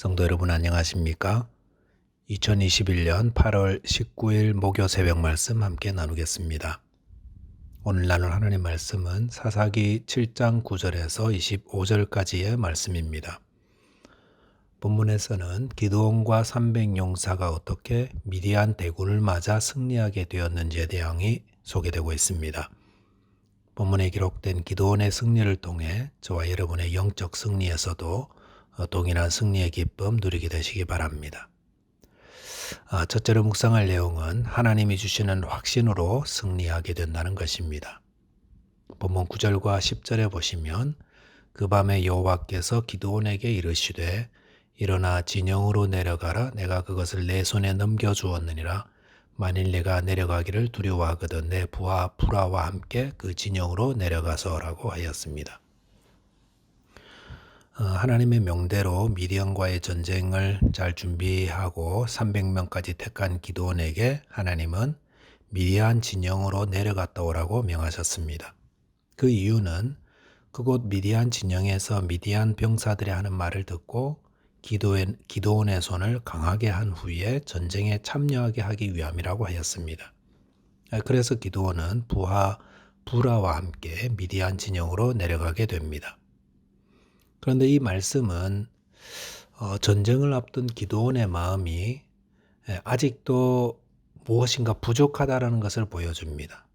성도 여러분 안녕하십니까? 2021년 8월 19일 목요 새벽 말씀 함께 나누겠습니다. 오늘 나눌 하나님 말씀은 사사기 7장 9절에서 25절까지의 말씀입니다. 본문에서는 기드온과 300용사가 어떻게 미디안 대군을 맞아 승리하게 되었는지에 대항이 소개되고 있습니다. 본문에 기록된 기드온의 승리를 통해 저와 여러분의 영적 승리에서도 동일한 승리의 기쁨 누리게 되시기 바랍니다. 첫째로 묵상할 내용은 하나님이 주시는 확신으로 승리하게 된다는 것입니다. 본문 9절과 10절에 보시면 그 밤에 여호와께서 기드온에게 이르시되 일어나 진영으로 내려가라. 내가 그것을 내 손에 넘겨주었느니라. 만일 내가 내려가기를 두려워하거든 내 부하 불화와 함께 그 진영으로 내려가서라고 하였습니다. 하나님의 명대로 미디안과의 전쟁을 잘 준비하고 300명까지 택한 기드온에게 하나님은 미디안 진영으로 내려갔다 오라고 명하셨습니다. 그 이유는 그곳 미디안 진영에서 미디안 병사들이 하는 말을 듣고 기드온의 손을 강하게 한 후에 전쟁에 참여하게 하기 위함이라고 하였습니다. 그래서 기드온은 불화와 함께 미디안 진영으로 내려가게 됩니다. 그런데 이 말씀은 전쟁을 앞둔 기드온의 마음이 아직도 무엇인가 부족하다는 것을 보여줍니다.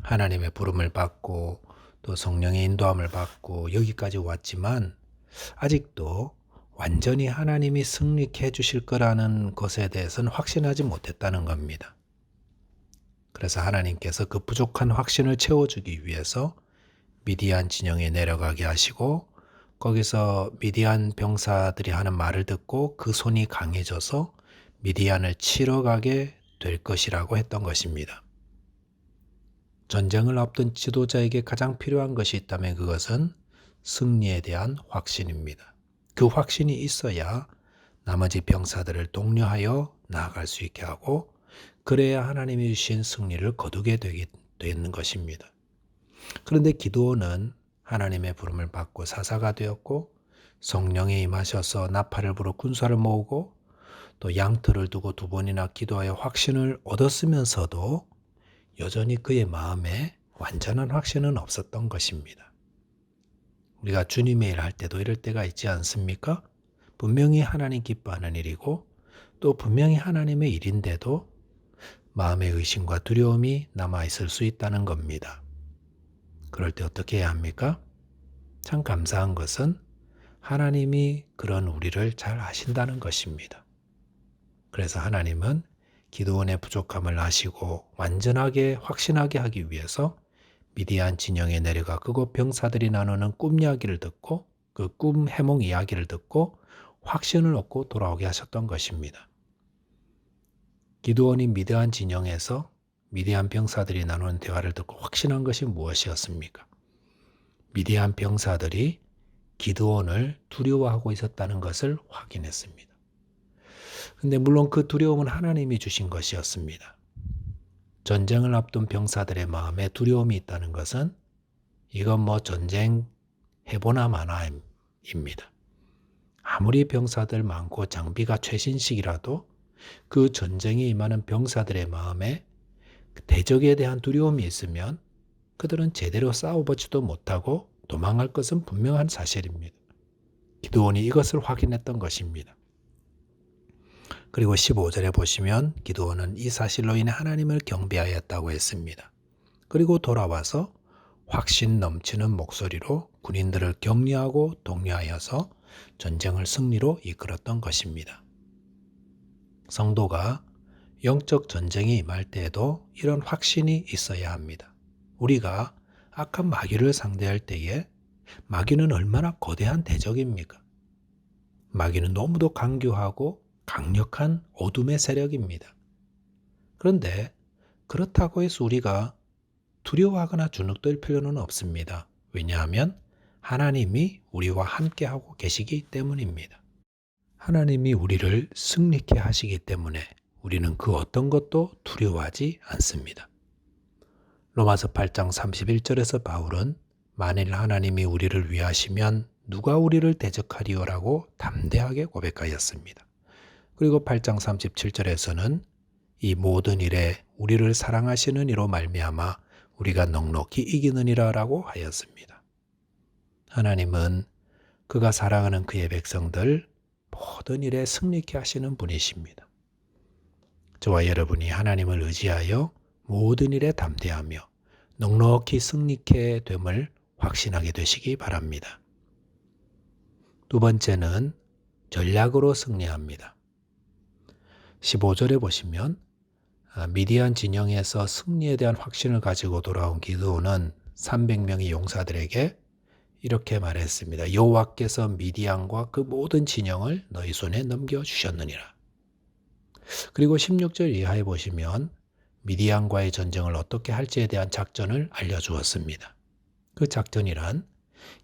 하나님의 부름을 받고 또 성령의 인도함을 받고 여기까지 왔지만 아직도 완전히 하나님이 승리케 해주실 거라는 것에 대해서는 확신하지 못했다는 겁니다. 그래서 하나님께서 그 부족한 확신을 채워주기 위해서 미디안 진영에 내려가게 하시고 거기서 미디안 병사들이 하는 말을 듣고 그 손이 강해져서 미디안을 치러 가게 될 것이라고 했던 것입니다. 전쟁을 앞둔 지도자에게 가장 필요한 것이 있다면 그것은 승리에 대한 확신입니다. 그 확신이 있어야 나머지 병사들을 독려하여 나아갈 수 있게 하고 그래야 하나님이 주신 승리를 거두게 되는 것입니다. 그런데 기드온은 하나님의 부름을 받고 사사가 되었고 성령이 임하셔서 나팔을 불어 군사를 모으고 또 양털을 두고 2번이나 기도하여 확신을 얻었으면서도 여전히 그의 마음에 완전한 확신은 없었던 것입니다. 우리가 주님의 일 할 때도 이럴 때가 있지 않습니까? 분명히 하나님 기뻐하는 일이고 또 분명히 하나님의 일인데도 마음의 의심과 두려움이 남아있을 수 있다는 겁니다. 그럴 때 어떻게 해야 합니까? 참 감사한 것은 하나님이 그런 우리를 잘 아신다는 것입니다. 그래서 하나님은 기드온의 부족함을 아시고 완전하게 확신하게 하기 위해서 미디안 진영에 내려가 그곳 병사들이 나누는 꿈 이야기를 듣고 그 꿈 해몽 이야기를 듣고 확신을 얻고 돌아오게 하셨던 것입니다. 기드온이 미디안 진영에서 미디안 병사들이 나누는 대화를 듣고 확신한 것이 무엇이었습니까? 미디안 병사들이 기드온을 두려워하고 있었다는 것을 확인했습니다. 그런데 물론 그 두려움은 하나님이 주신 것이었습니다. 전쟁을 앞둔 병사들의 마음에 두려움이 있다는 것은 이건 전쟁 해보나 마나입니다. 아무리 병사들 많고 장비가 최신식이라도 그 전쟁에 임하는 병사들의 마음에 대적에 대한 두려움이 있으면 그들은 제대로 싸워보지도 못하고 도망할 것은 분명한 사실입니다. 기드온이 이것을 확인했던 것입니다. 그리고 15절에 보시면 기드온은 이 사실로 인해 하나님을 경배하였다고 했습니다. 그리고 돌아와서 확신 넘치는 목소리로 군인들을 격려하고 독려하여서 전쟁을 승리로 이끌었던 것입니다. 성도가 영적 전쟁이 임할 때에도 이런 확신이 있어야 합니다. 우리가 악한 마귀를 상대할 때에 마귀는 얼마나 거대한 대적입니까? 마귀는 너무도 강교하고 강력한 어둠의 세력입니다. 그런데 그렇다고 해서 우리가 두려워하거나 주눅들 필요는 없습니다. 왜냐하면 하나님이 우리와 함께하고 계시기 때문입니다. 하나님이 우리를 승리케 하시기 때문에 우리는 그 어떤 것도 두려워하지 않습니다. 로마서 8장 31절에서 바울은 만일 하나님이 우리를 위하시면 누가 우리를 대적하리요라고 담대하게 고백하였습니다. 그리고 8장 37절에서는 이 모든 일에 우리를 사랑하시는 이로 말미암아 우리가 넉넉히 이기느니라라고 하였습니다. 하나님은 그가 사랑하는 그의 백성들 모든 일에 승리케 하시는 분이십니다. 저와 여러분이 하나님을 의지하여 모든 일에 담대하며 넉넉히 승리케 됨을 확신하게 되시기 바랍니다. 두 번째는 전략으로 승리합니다. 15절에 보시면 미디안 진영에서 승리에 대한 확신을 가지고 돌아온 기드온은 300명의 용사들에게 이렇게 말했습니다. 여호와께서 미디안과 그 모든 진영을 너희 손에 넘겨주셨느니라. 그리고 16절 이하에 보시면 미디안과의 전쟁을 어떻게 할지에 대한 작전을 알려주었습니다. 그 작전이란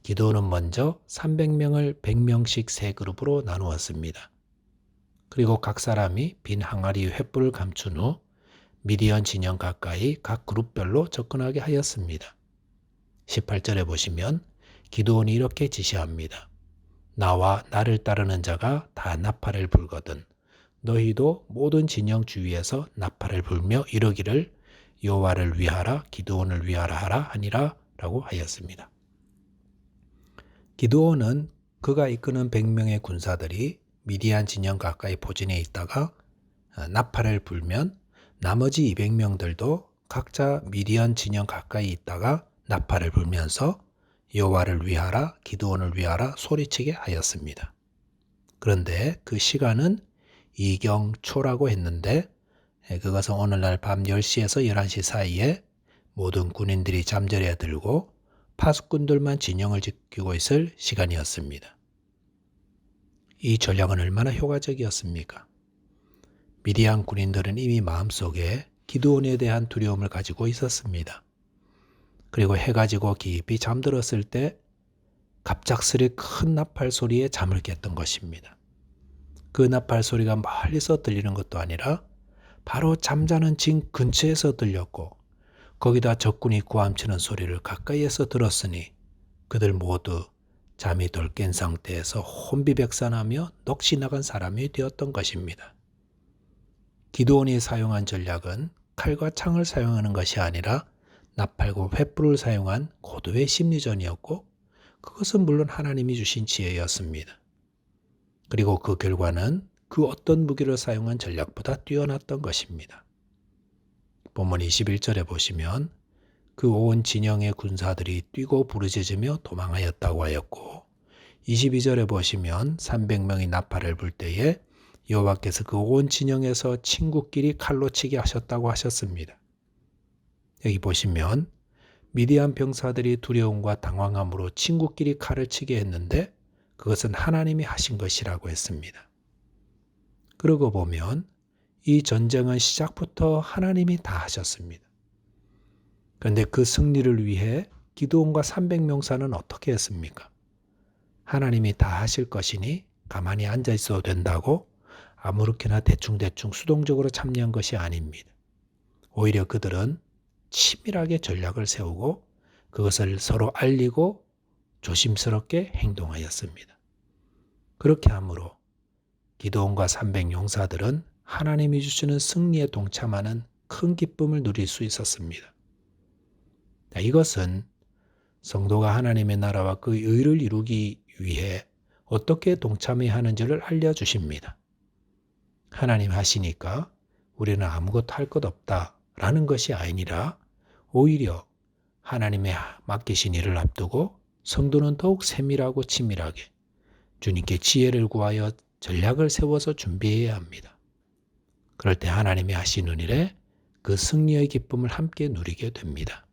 기드온은 먼저 300명을 100명씩 세 그룹으로 나누었습니다. 그리고 각 사람이 빈 항아리 횃불을 감춘 후 미디안 진영 가까이 각 그룹별로 접근하게 하였습니다. 18절에 보시면 기드온이 이렇게 지시합니다. 나와 나를 따르는 자가 다 나팔을 불거든 너희도 모든 진영 주위에서 나팔을 불며 이르기를 여호와를 위하라 기드온을 위하라 하라 하니라 라고 하였습니다. 기드온은 그가 이끄는 100명의 군사들이 미디안 진영 가까이 포진해 있다가 나팔을 불면 나머지 200명들도 각자 미디안 진영 가까이 있다가 나팔을 불면서 여호와를 위하라 기드온을 위하라 소리치게 하였습니다. 그런데 그 시간은 이경초라고 했는데 그것은 오늘날 밤 10시에서 11시 사이에 모든 군인들이 잠자리에 들고 파수꾼들만 진영을 지키고 있을 시간이었습니다. 이 전략은 얼마나 효과적이었습니까? 미디안 군인들은 이미 마음속에 기드온에 대한 두려움을 가지고 있었습니다. 그리고 해가 지고 깊이 잠들었을 때 갑작스레 큰 나팔 소리에 잠을 깼던 것입니다. 그 나팔 소리가 멀리서 들리는 것도 아니라 바로 잠자는 진 근처에서 들렸고 거기다 적군이 구함치는 소리를 가까이에서 들었으니 그들 모두 잠이 덜 깬 상태에서 혼비백산하며 넋이 나간 사람이 되었던 것입니다. 기드온이 사용한 전략은 칼과 창을 사용하는 것이 아니라 나팔과 횃불을 사용한 고도의 심리전이었고 그것은 물론 하나님이 주신 지혜였습니다. 그리고 그 결과는 그 어떤 무기를 사용한 전략보다 뛰어났던 것입니다. 본문 21절에 보시면 그 온 진영의 군사들이 뛰고 부르짖으며 도망하였다고 하였고 22절에 보시면 300명이 나팔을 불 때에 여호와께서 그 온 진영에서 친구끼리 칼로 치게 하셨다고 하셨습니다. 여기 보시면 미디안 병사들이 두려움과 당황함으로 친구끼리 칼을 치게 했는데 그것은 하나님이 하신 것이라고 했습니다. 그러고 보면 이 전쟁은 시작부터 하나님이 다 하셨습니다. 그런데 그 승리를 위해 기드온과 300명사는 어떻게 했습니까? 하나님이 다 하실 것이니 가만히 앉아 있어도 된다고 아무렇게나 대충대충 수동적으로 참여한 것이 아닙니다. 오히려 그들은 치밀하게 전략을 세우고 그것을 서로 알리고 조심스럽게 행동하였습니다. 그렇게 함으로 기드온과 300용사들은 하나님이 주시는 승리에 동참하는 큰 기쁨을 누릴 수 있었습니다. 이것은 성도가 하나님의 나라와 그 의를 이루기 위해 어떻게 동참해야 하는지를 알려주십니다. 하나님 하시니까 우리는 아무것도 할 것 없다라는 것이 아니라 오히려 하나님의 맡기신 일을 앞두고 성도는 더욱 세밀하고 치밀하게 주님께 지혜를 구하여 전략을 세워서 준비해야 합니다. 그럴 때 하나님이 하시는 일에 그 승리의 기쁨을 함께 누리게 됩니다.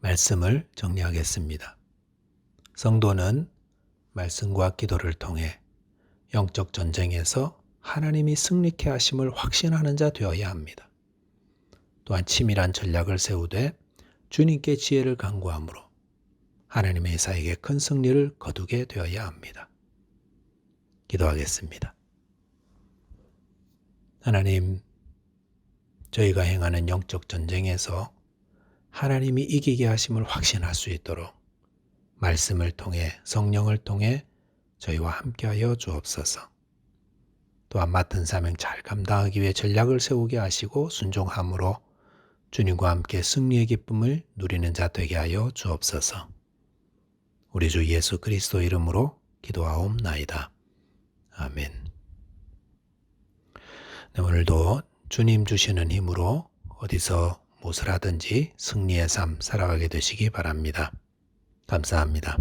말씀을 정리하겠습니다. 성도는 말씀과 기도를 통해 영적 전쟁에서 하나님이 승리케 하심을 확신하는 자 되어야 합니다. 또한 치밀한 전략을 세우되 주님께 지혜를 간구함으로 하나님의 사에게 큰 승리를 거두게 되어야 합니다. 기도하겠습니다. 하나님, 저희가 행하는 영적 전쟁에서 하나님이 이기게 하심을 확신할 수 있도록 말씀을 통해 성령을 통해 저희와 함께하여 주옵소서. 또한 맡은 사명 잘 감당하기 위해 전략을 세우게 하시고 순종함으로 주님과 함께 승리의 기쁨을 누리는 자 되게 하여 주옵소서. 우리 주 예수 그리스도 이름으로 기도하옵나이다. 아멘. 네, 오늘도 주님 주시는 힘으로 어디서 무엇을 하든지 승리의 삶 살아가게 되시기 바랍니다. 감사합니다.